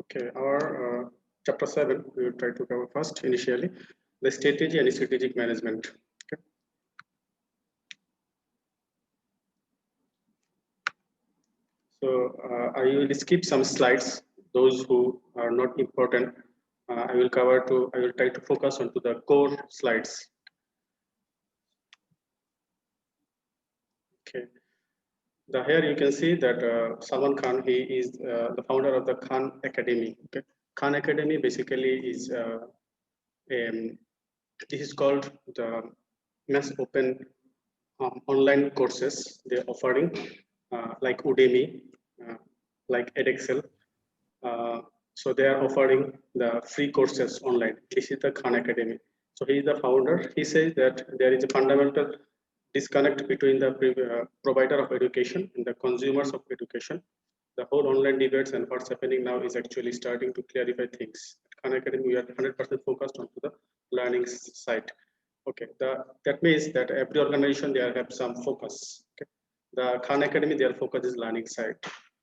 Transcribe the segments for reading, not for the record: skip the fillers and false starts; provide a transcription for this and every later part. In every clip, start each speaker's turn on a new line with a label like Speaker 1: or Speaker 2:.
Speaker 1: Okay, our chapter 7, we will try to cover first initially the strategy and strategic management. Okay. So I will skip some slides, those who are not important. I will try to focus on to the core slides. Okay. Here you can see that Salman Khan, he is the founder of the Khan Academy. Okay. Khan Academy basically is this is called the mass open online courses they're offering, like Udemy, like Edexcel. So they are offering the free courses online. This is the Khan Academy. So he is the founder. He says that there is a fundamental disconnect between the provider of education and the consumers of education. The whole online debates and what's happening now is actually starting to clarify things. At Khan Academy, we are 100% focused on the learning side. Okay, that means that every organization they have some focus. Okay, the Khan Academy, their focus is learning side.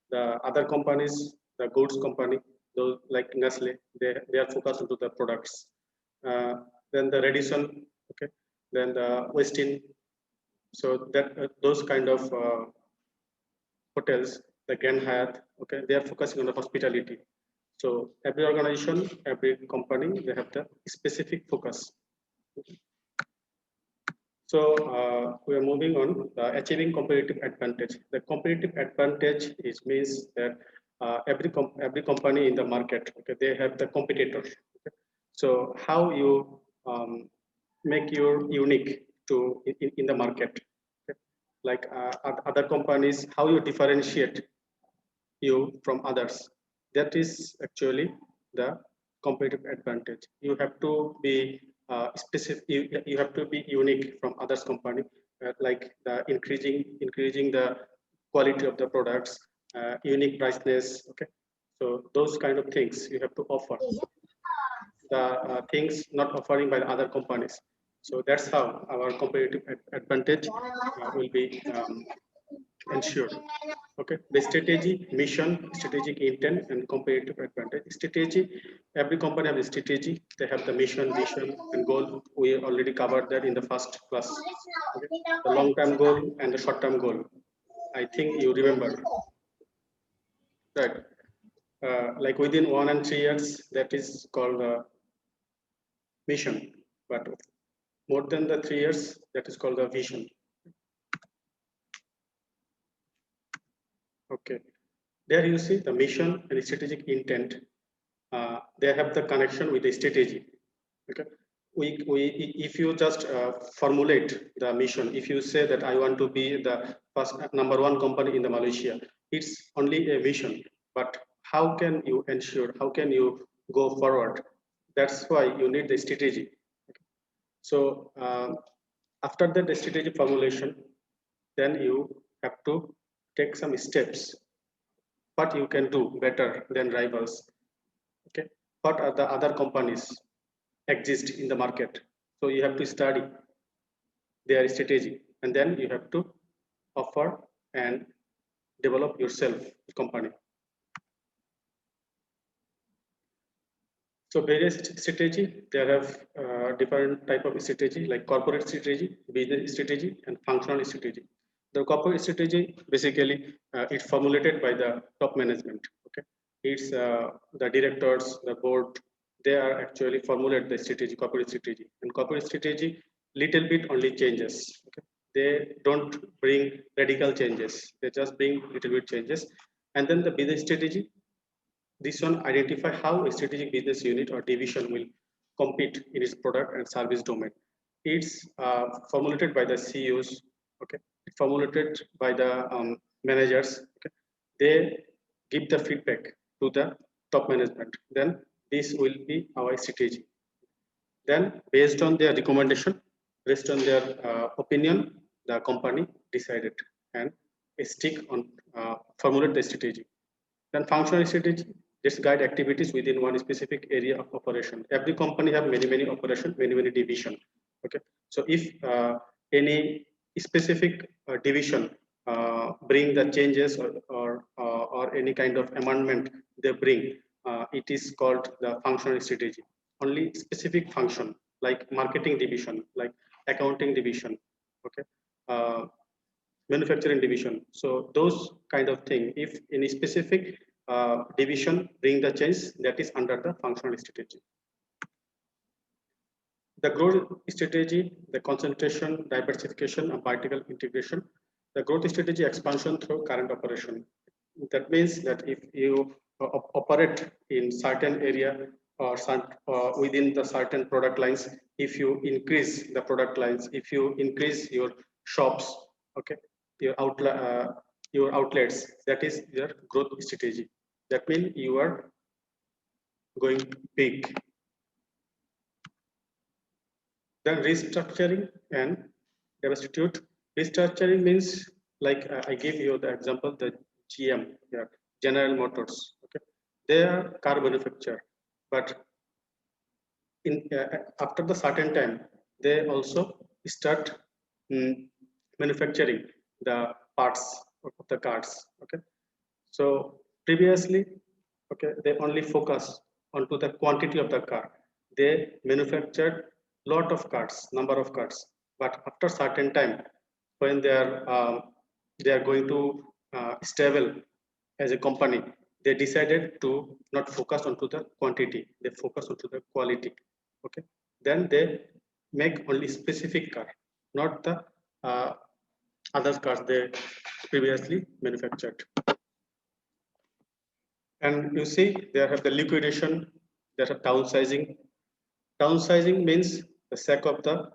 Speaker 1: The other companies, the goods company, those like Nestle, they are focused into the products. Then the Radisson, okay, then the Westin. So that those kind of hotels, the Grand Hyatt, okay, they are focusing on the hospitality. So every organization, every company, they have the specific focus. So we are moving on. Achieving competitive advantage. The competitive advantage is means that every company in the market, okay, they have the competitors. Okay? So how you make your unique to in the market, okay? Like other companies, how you differentiate you from others. That is actually the competitive advantage. You have to be specific. You have to be unique from others company, like the increasing the quality of the products, unique priceness. Okay, so those kind of things you have to offer. The things not offering by the other companies. So that's how our competitive advantage will be ensured. Okay, the strategy, mission, strategic intent, and competitive advantage. Strategy, every company has a strategy. They have the mission, vision, and goal. We already covered that in the first class. Okay? The long-term goal and the short-term goal. I think you remember. Right. Like within 1 and 3 years, that is called mission. But more than the 3 years, that is called the vision. Okay. There you see the mission and strategic intent. They have the connection with the strategy. Okay. If you just formulate the mission, if you say that I want to be the first #1 company in the Malaysia, it's only a vision. But how can you ensure? How can you go forward? That's why you need the strategy. Okay. So after the strategy formulation, then you have to take some steps. What you can do better than rivals? Okay, what are the other companies exist in the market? So you have to study their strategy, and then you have to offer and develop yourself company. So various strategy, there have different type of strategy like corporate strategy, business strategy, and functional strategy. The corporate strategy basically it's formulated by the top management. Okay, it's the directors, the board. They are actually formulate the strategy, corporate strategy, and corporate strategy little bit only changes. Okay, they don't bring radical changes. They just bring little bit changes, and then the business strategy, this one identify how a strategic business unit or division will compete in its product and service domain. It's formulated by the CEOs, okay, formulated by the managers. Okay. They give the feedback to the top management. Then this will be our strategy. Then based on their recommendation, based on their opinion, the company decided and stick on formulate the strategy. Then functional strategy, just guide activities within one specific area of operation. Every company have many operation, many division. Okay, so if any specific division bring the changes or any kind of amendment they bring, it is called the functional strategy. Only specific function like marketing division, like accounting division, okay, manufacturing division. So those kind of thing, if any specific division bring the change, that is under the functional strategy. The growth strategy, the concentration, diversification, and vertical integration. The growth strategy expansion through current operation. That means that if you operate in certain area or within the certain product lines, if you increase the product lines, if you increase your shops, okay, your outlets, that is your growth strategy. That means you are going big. Then restructuring and divestiture. Restructuring means like I gave you the example, the GM, yeah, General Motors. Okay, they are car manufacturer, but in after the certain time, they also start manufacturing the parts of the cars. Okay, so previously, okay, they only focus onto the quantity of the car. They manufactured lot of cars, number of cars, but after certain time, when they are going to stable as a company, they decided to not focus onto the quantity. They focus onto the quality. Okay, then they make only specific car, not the uh, other cars they previously manufactured. And you see, there have the liquidation, there have downsizing. Downsizing means the sake of the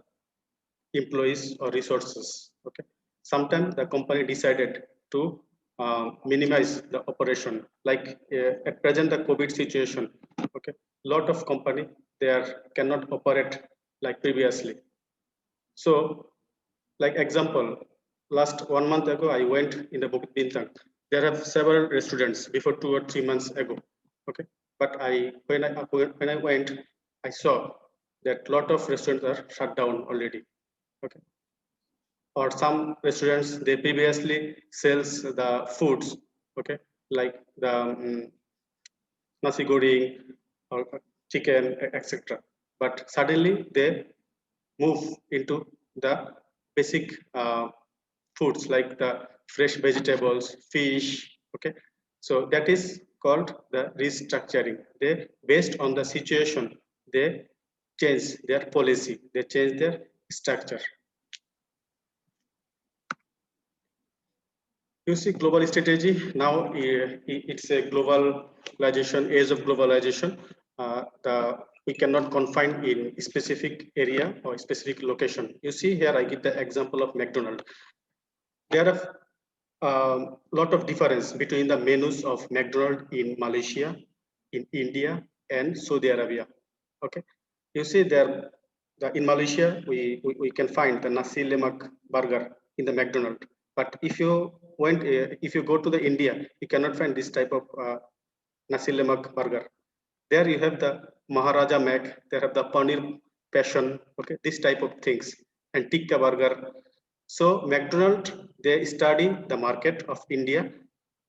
Speaker 1: employees or resources. Okay. Sometimes the company decided to minimize the operation. Like at present, the COVID situation. Okay. Lot of company there cannot operate like previously. So, like example, last 1 month ago, I went in the Bukit Bintang. There are several restaurants before 2 or 3 months ago. Okay, but when I went, I saw that lot of restaurants are shut down already. Okay, or some restaurants they previously sells the foods. Okay, like the nasi goreng or chicken, etc. But suddenly they move into the basic foods like the fresh vegetables, fish. Okay, so that is called the restructuring. They based on the situation, they change their policy, they change their structure. You see global strategy now, it's a globalization, age of globalization. We cannot confine in specific area or specific location. You see here I give the example of McDonald's. There are a lot of difference between the menus of McDonald's in Malaysia, in India, and Saudi Arabia. Okay, you see there, in Malaysia we can find the nasi lemak burger in the McDonald's. But if you go to the India, you cannot find this type of nasi lemak burger. There you have the Maharaja Mac. There have the paneer passion. Okay, this type of things, and tikka burger. So McDonald they study the market of India,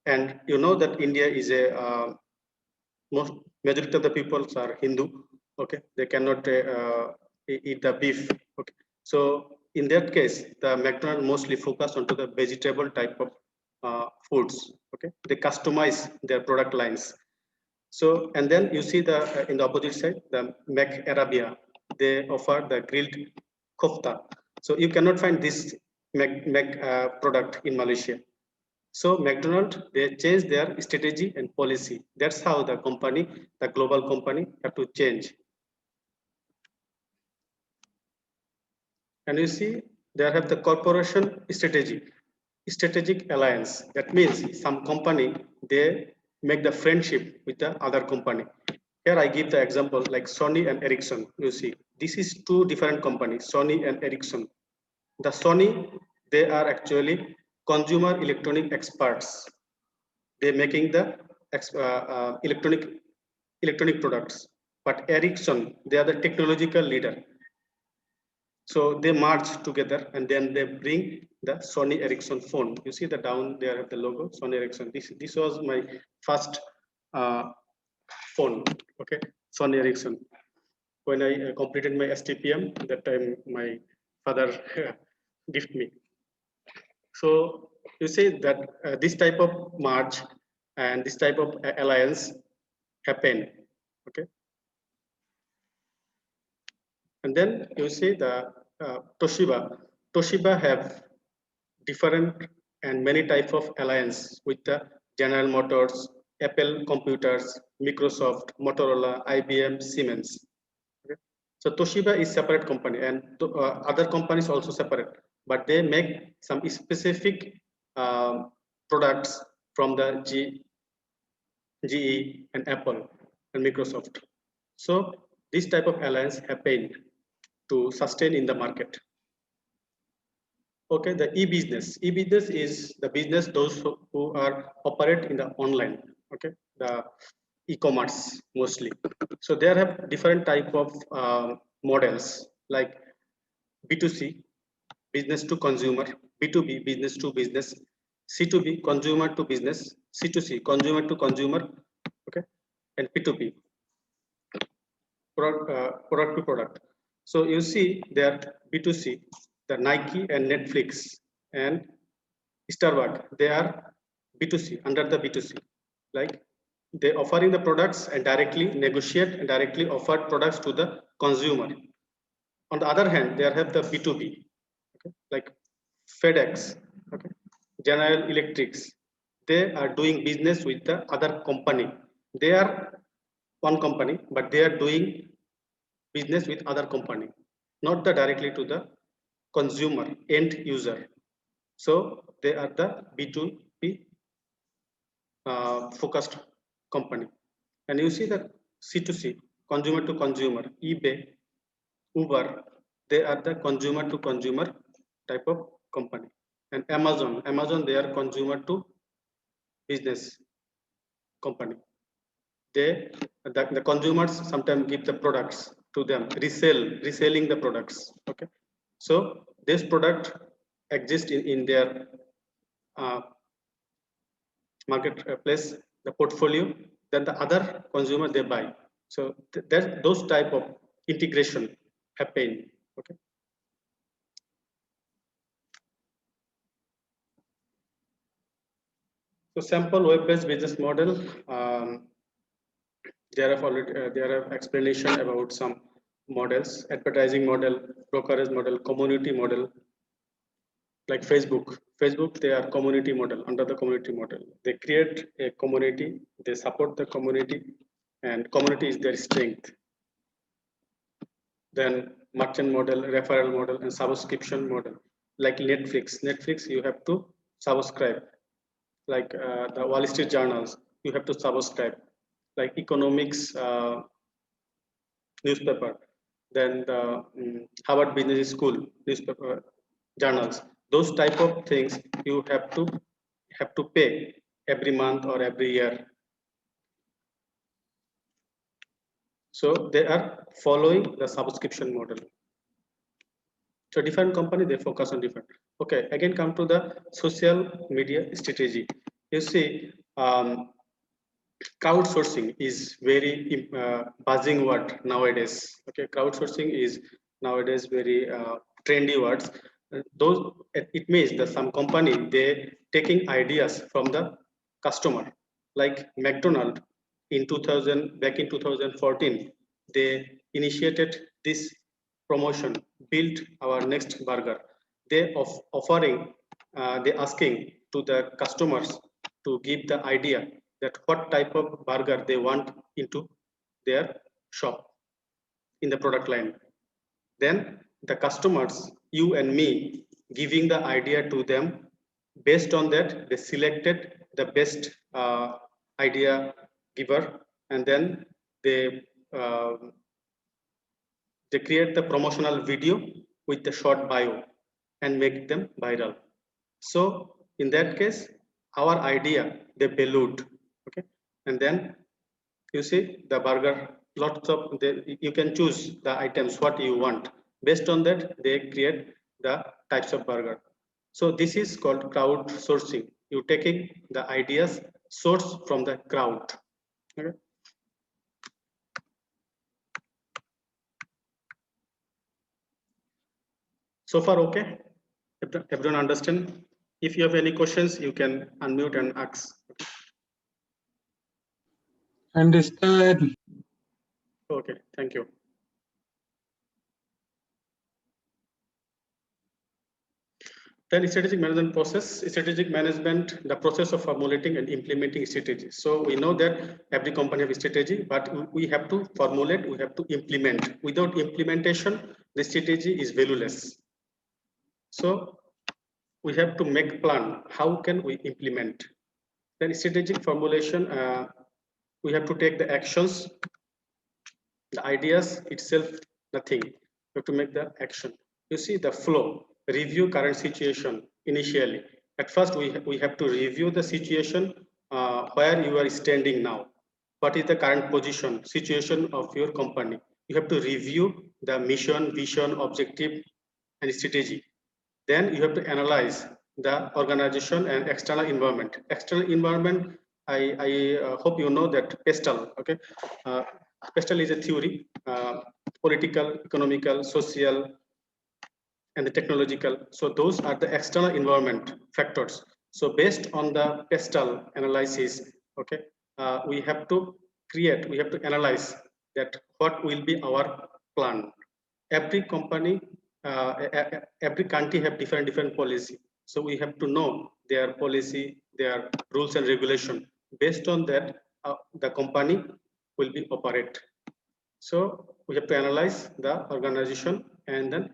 Speaker 1: and you know that India is a most majority of the peoples are Hindu. Okay, they cannot eat the beef. Okay, so in that case, the McDonald mostly focus onto the vegetable type of foods. Okay, they customize their product lines. So and then you see the in the opposite side, the Mac Arabia, they offer the grilled kofta. So you cannot find this Mac product in Malaysia. So McDonald's they change their strategy and policy. That's how the company, the global company, have to change. And you see, they have the corporation strategy, strategic alliance. That means some company they make the friendship with the other company. Here I give the example like Sony and Ericsson. You see, this is two different companies, Sony and Ericsson. The Sony, they are actually consumer electronic experts. They're making the electronic products. But Ericsson, they are the technological leader. So they merge together and then they bring the Sony Ericsson phone. You see the down there have the logo Sony Ericsson. This was my first uh, phone. Okay, Sony Ericsson. When I completed my STPM, that time my father gift me. So you say that this type of merge and this type of alliance happen. Okay, and then you see the Toshiba. Toshiba have different and many types of alliance with the General Motors, Apple Computers, Microsoft, Motorola, IBM, Siemens. Okay. So Toshiba is separate company, and other companies also separate, but they make some specific products from the GE and Apple and Microsoft. So this type of alliance happen to sustain in the market. Okay, the e-business. E-business is the business those who are operate in the online. Okay, the e-commerce mostly. So there have different type of models like B2C, business to consumer, B2B, business to business, C2B, consumer to business, C2C, consumer to consumer, okay, and P2P, product to product. So you see there B2C, the Nike and Netflix and Starbucks, they are B2C, under the B2C. Like they offering the products and directly negotiate and directly offer products to the consumer. On the other hand, they have the B2B, okay, like FedEx, okay, General Electrics. They are doing business with the other company. They are one company, but they are doing business with other company, not the directly to the consumer end user. So they are the B2B focused company. And you see the C2C, consumer to consumer, eBay, Uber, they are the consumer to consumer type of company. And Amazon, they are consumer to business company. The consumers sometimes give the products to them, reselling the products. Okay, so this product exists in their uh, marketplace, the portfolio, then the other consumer they buy. So that those type of integration happen. Okay. So sample web-based business model. There are explanation about some models: advertising model, brokerage model, community model. Like Facebook, they are community model. Under the community model, they create a community, they support the community, and community is their strength. Then merchant model, referral model, and subscription model. Like Netflix, you have to subscribe. Like the Wall Street journals, you have to subscribe. Like economics newspaper, then the Harvard Business School newspaper journals. Those type of things you have to pay every month or every year. So they are following the subscription model. So different company they focus on different. Okay, again come to the social media strategy. You see, crowdsourcing is very buzzing word nowadays. Okay, crowdsourcing is nowadays very trendy words. Those it means that some company they taking ideas from the customer. Like McDonald in 2000 back in 2014, they initiated this promotion, build our next burger. They offering, they asking to the customers to give the idea that what type of burger they want into their shop in the product line. Then the customers, you and me, giving the idea to them. Based on that, they selected the best idea giver, and then they uh, they create the promotional video with the short bio and make them viral. So in that case, our idea they ballooned, okay, and then you see the burger. Lots of you can choose the items what you want. Based on that, they create the types of burger. So this is called crowd sourcing. You taking the ideas source from the crowd. Okay. So far, okay? Everyone understand? If you have any questions, you can unmute and ask.
Speaker 2: Understood.
Speaker 1: Okay, thank you. Then strategic management process, strategic management, the process of formulating and implementing strategy. So we know that every company has a strategy, but we have to formulate, we have to implement. Without implementation, the strategy is valueless. So we have to make plan. How can we implement? Then strategic formulation, we have to take the actions, the ideas itself, nothing. You have to make the action. You see the flow, review current situation initially. At first, we have to review the situation where you are standing now. What is the current position, situation of your company? You have to review the mission, vision, objective, and strategy. Then you have to analyze the organization and external environment. External environment, I hope you know that PESTEL, okay? PESTEL is a theory, political, economical, social, and the technological. So those are the external environment factors. So based on the PESTEL analysis, okay, we have to create, we have to analyze that what will be our plan. Every company, every country have different policy. So we have to know their policy, their rules and regulation. Based on that, the company will be operate. So we have to analyze the organization and then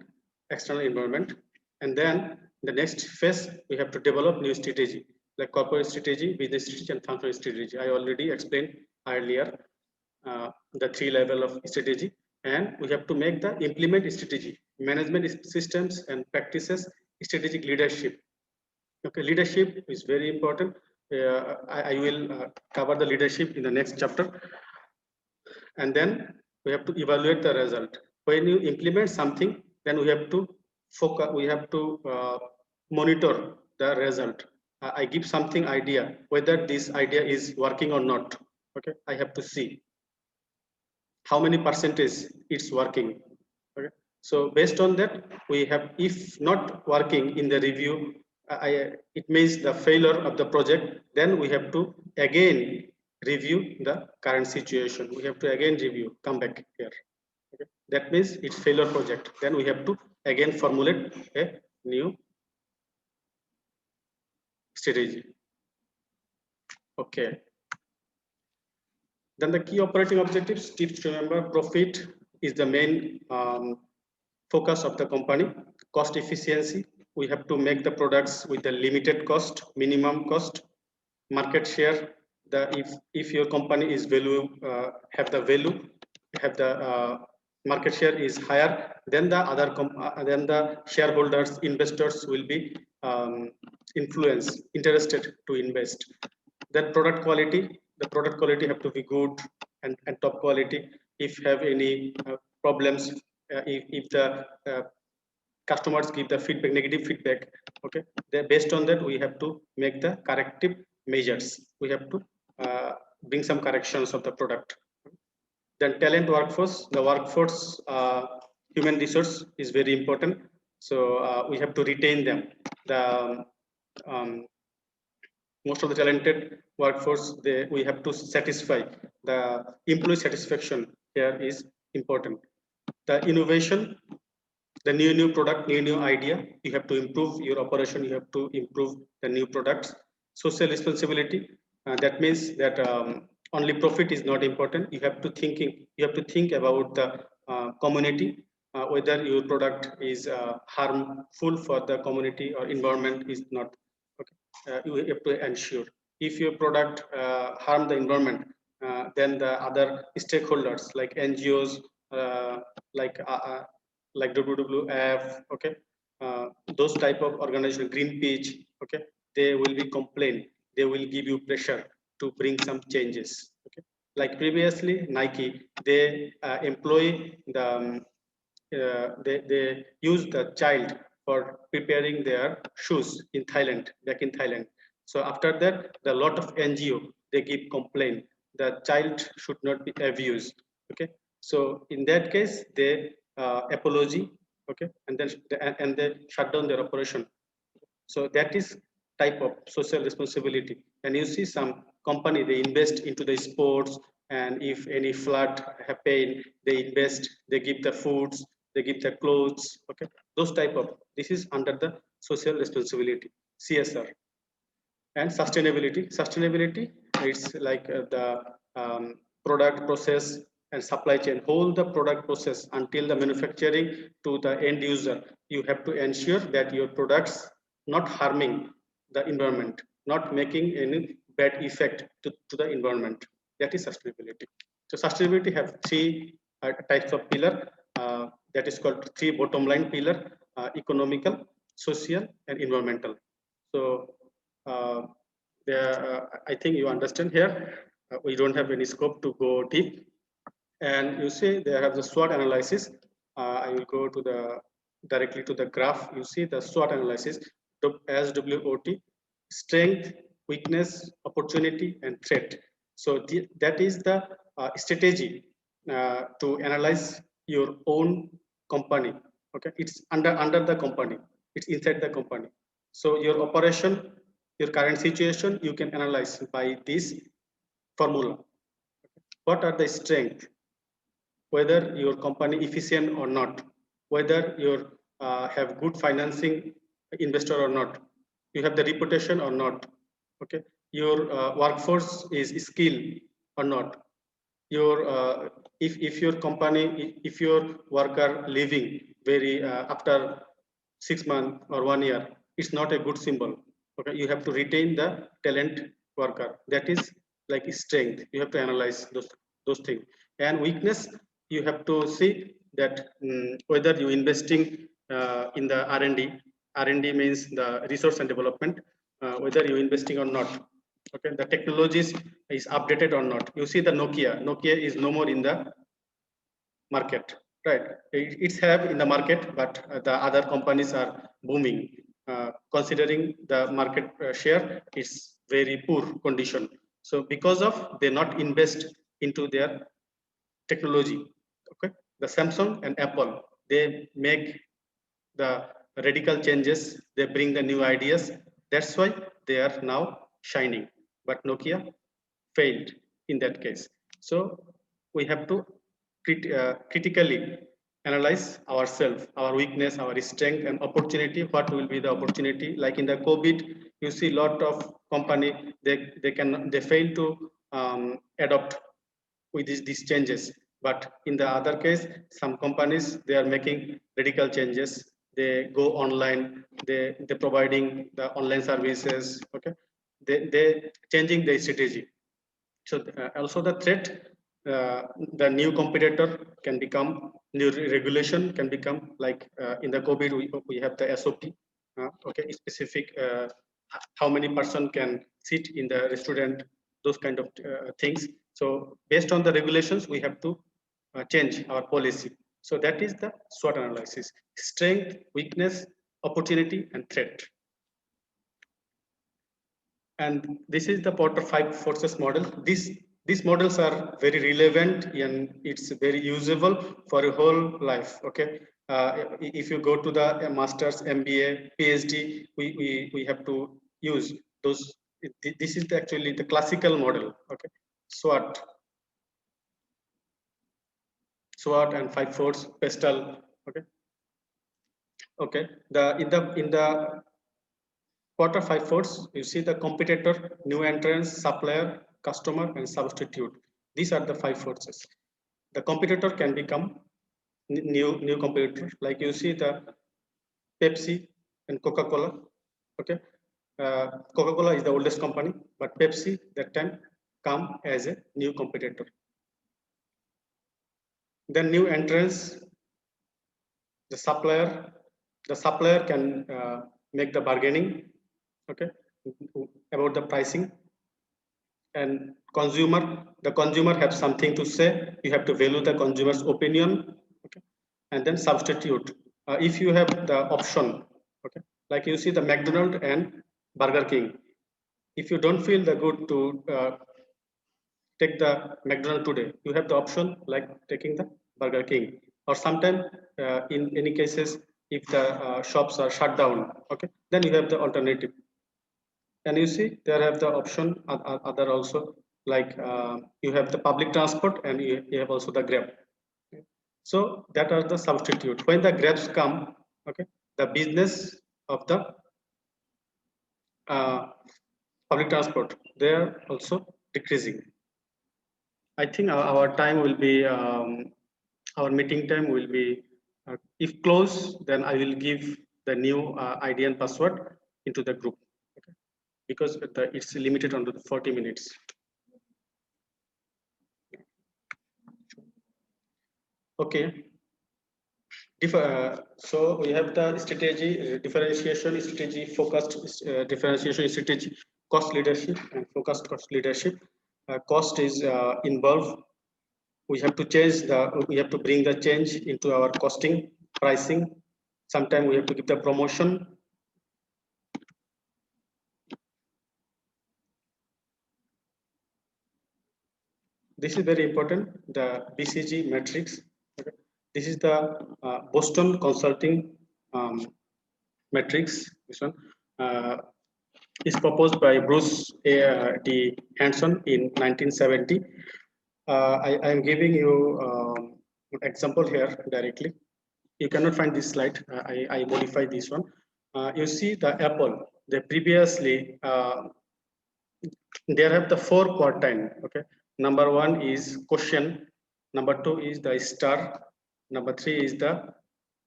Speaker 1: external environment. And then the next phase, we have to develop new strategy, like corporate strategy, business strategy, and functional strategy. I already explained earlier the three level of strategy. And we have to make the implement strategy, management systems and practices, strategic leadership. Okay, leadership is very important. I will cover the leadership in the next chapter. And then we have to evaluate the result. When you implement something, then we have to focus, we have to monitor the result. I give something idea, whether this idea is working or not. Okay, I have to see how many percentage it's working. Okay, so based on that, we have, if not working in the review, it means the failure of the project, then we have to again review the current situation. We have to again review, come back here. Okay, that means it's failure project. Then we have to again formulate a new strategy. Okay. Then the key operating objectives, tips to remember: profit is the main focus of the company. Cost efficiency, we have to make the products with the limited cost, minimum cost. Market share, if your company is value, have the value, have the market share is higher, then the then the shareholders, investors will be interested to invest. Then product quality, the product quality have to be good and top quality. If have any problems, if the customers give the feedback, negative feedback, okay, then based on that we have to make the corrective measures. We have to bring some corrections of the product. Then talent workforce, the workforce, human resource is very important. So we have to retain them. The most of the talented workforce, we have to satisfy the employee satisfaction here is important. The innovation, the new product, new idea, you have to improve your operation, you have to improve the new products. Social responsibility, that means that only profit is not important. You have to think about the community, whether your product is harmful for the community or environment is not. Okay, you have to ensure if your product harm the environment, then the other stakeholders like NGOs, like WWF, okay, those type of organization, Greenpeace, okay, they will be complain, they will give you pressure to bring some changes. Okay, like previously Nike, they employ the they use the child for preparing their shoes in Thailand, back in Thailand. So after that, the lot of NGO, they give complaint the child should not be abused. Okay, so in that case, they apology okay, and then and they shut down their operation. So that is type of social responsibility. And you see some company, they invest into the sports, and if any flood happen, they invest, they give the foods, they give the clothes, okay, those type of, this is under the social responsibility, CSR. And sustainability, it's like the product process and supply chain, whole the product process until the manufacturing to the end user. You have to ensure that your products not harming the environment, not making any bad effect to the environment. That is sustainability. So sustainability have three types of pillar, that is called three bottom line pillar: economical, social, and environmental. So uh, I think you understand here. We don't have any scope to go deep. And you see, they have the SWOT analysis. I will go to the directly to the graph. You see the SWOT analysis, SWOT: strength, weakness, opportunity, and threat. So that is the strategy to analyze your own company. Okay, it's under the company. It's inside the company. So your operation, your current situation, you can analyze by this formula. What are the strengths? Whether your company efficient or not, whether you have good financing investor or not, you have the reputation or not, okay, your workforce is skilled or not, your if your company, if your worker leaving very after 6 months or 1 year, it's not a good symbol. Okay, you have to retain the talent worker. That is like strength. You have to analyze those things. And weakness, you have to see that whether you investing in the R&D. R&D means the research and development, whether you investing or not. Okay, the technologies is updated or not. You see the Nokia is no more in the market, right? It's have in the market, but the other companies are booming. Considering the market share is very poor condition. So because of they not invest into their technology, okay, the Samsung and Apple, they make the radical changes, they bring the new ideas. That's why they are now shining, but Nokia failed in that case. So we have to critically analyze ourselves, our weakness, our strength, and opportunity. What will be the opportunity? Like in the COVID, you see a lot of company, they fail to adopt with these changes. But in the other case, some companies, they are making radical changes. They go online, they providing the online services, okay, they changing their strategy. So also the threat, the new competitor can become, new regulation can become, like in the COVID, we have the SOP, okay, specific how many person can sit in the restaurant, those kind of things. So based on the regulations, we have to change our policy. So that is the SWOT analysis: strength, weakness, opportunity, and threat. And this is the Porter 5 forces model. These models are very relevant, and it's very usable for your whole life. Okay, if you go to the master's, MBA, PhD, we have to use those. This is actually the classical model. Okay, SWOT, SWOT, and 5 force PESTEL. Okay, okay. In the Quarter 5 force, you see the competitor, new entrance, supplier, customer, and substitute. These are the 5 forces. The competitor can become new competitor. Like you see the Pepsi and Coca-Cola. Okay, Coca-Cola is the oldest company, but Pepsi that time come as a new competitor. Then new entrance, the supplier can make the bargaining, okay, about the pricing. And the consumer have something to say, you have to value the consumer's opinion, okay. And then substitute, if you have the option, okay, like you see the McDonald's and Burger King. If you don't feel the good to take the McDonald's today, you have the option like taking the Burger King. or sometimes in any cases, if the shops are shut down, okay, then you have the alternative. And you see there have the option other also, like you have the public transport and you have also the Grab. So that are the substitute. When the Grabs come, okay, the business of the uh, public transport, they are also decreasing. I think our time will be our meeting time will be if close, then I will give the new ID and password into the group, okay, because it's limited on the 40 minutes. Okay. So we have the strategy, differentiation strategy, focused differentiation strategy, cost leadership, and focused cost leadership. Cost is involved. We have to we have to bring the change into our costing, pricing. Sometimes we have to give the promotion. This is very important. The BCG matrix. Okay. This is the Boston Consulting matrix. This one. Is proposed by Bruce D. Hanson in 1970. I am giving you example here directly. You cannot find this slide. I modify this one. You see the Apple. They previously there have the four quartile. Okay, number one is question. Number two is the star. Number three is the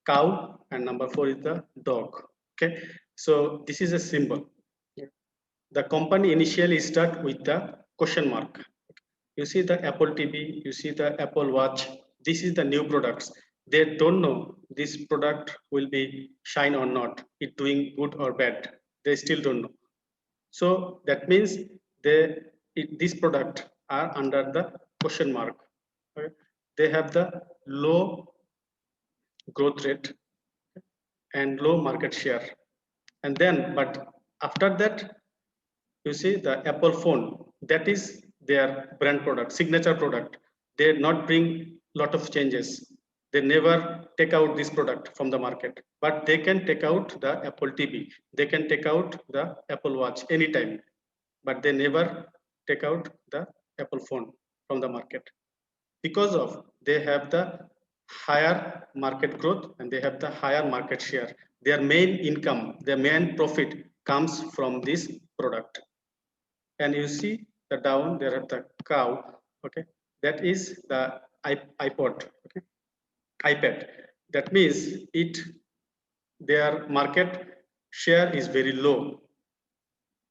Speaker 1: cow, and number four is the dog. Okay, so this is a symbol. The company initially start with the question mark. You see the Apple TV, you see the Apple Watch. This is the new products. They don't know this product will be shine or not, it doing good or bad. They still don't know. So that means this product are under the question mark. Okay? They have the low growth rate and low market share. And then, but after that, you see the Apple phone, that is their brand product, signature product. They not bring lot of changes. They never take out this product from the market, but they can take out the Apple TV. They can take out the Apple Watch anytime, but they never take out the Apple phone from the market because of they have the higher market growth and they have the higher market share. Their main income, their main profit comes from this product. And you see the down there at the cow, okay, that is the iPod, okay, iPad. That means their market share is very low,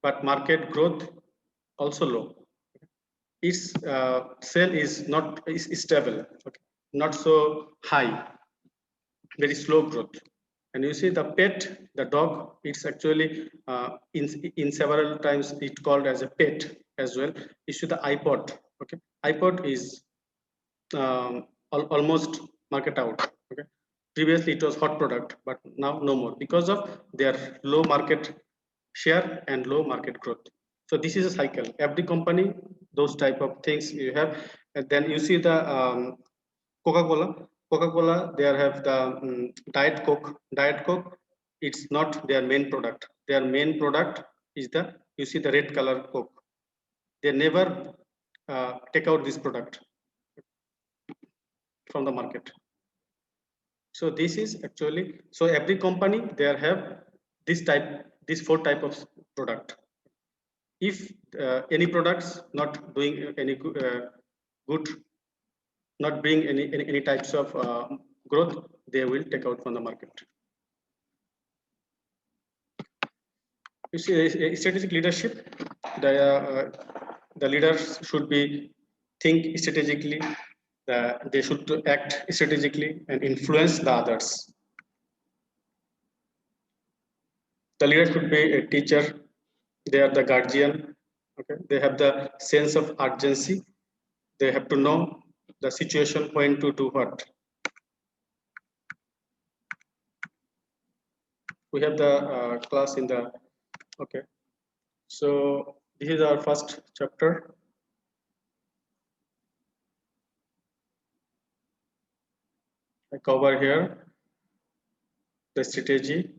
Speaker 1: but market growth also low. Its sale is not is stable, okay, not so high, very slow growth. And you see the pet, the dog, it's actually in several times it called as a pet as well. You see the iPod, okay, iPod is almost market out, okay. Previously it was hot product, but now no more because of their low market share and low market growth. So this is a cycle, every company those type of things you have. And then you see the Coca-Cola. Coca-Cola, they have the Diet Coke. Diet Coke, it's not their main product. Their main product is you see the red color Coke. They never take out this product from the market. So this is actually, so every company, they have these four type of product. If any products not doing any good, not bring any types of growth, they will take out from the market. You see, strategic leadership, the leaders should be think strategically, they should act strategically and influence the others. The leader should be a teacher, they are the guardian, okay, they have the sense of urgency, they have to know the situation when to do what. We have the class in the, okay, so this is our first chapter. I cover here the strategy